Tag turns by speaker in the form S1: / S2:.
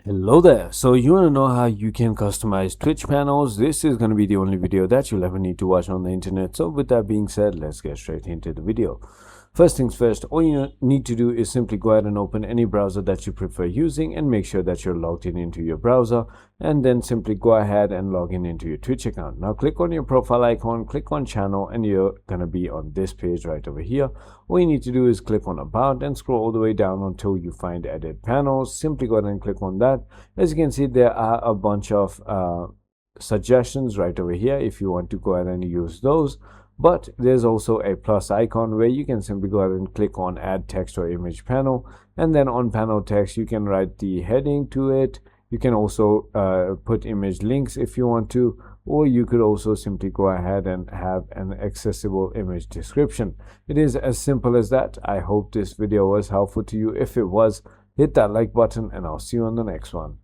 S1: Hello there. So you want to know how you can customize Twitch panels? This is going to be the only video that you'll ever need to watch on the internet. So with that being said, let's get straight into the video. First things first, all you need to do is simply go ahead and open any browser that you prefer using and make sure that you're logged in into your browser, and then simply go ahead and log in into your Twitch account. Now click on your profile icon, click on channel, and you're going to be on this page right over here. All you need to do is click on about and scroll all the way down until you find edit panels. Simply go ahead and click on that. As you can see, there are a bunch of suggestions right over here if you want to go ahead and use those. But there's also a plus icon where you can simply go ahead and click on add text or image panel, and then on panel text you can write the heading to it. You can also put image links if you want to, or you could also simply go ahead and have an accessible image description. It is as simple as that. I hope this video was helpful to you. If it was, hit that like button and I'll see you on the next one.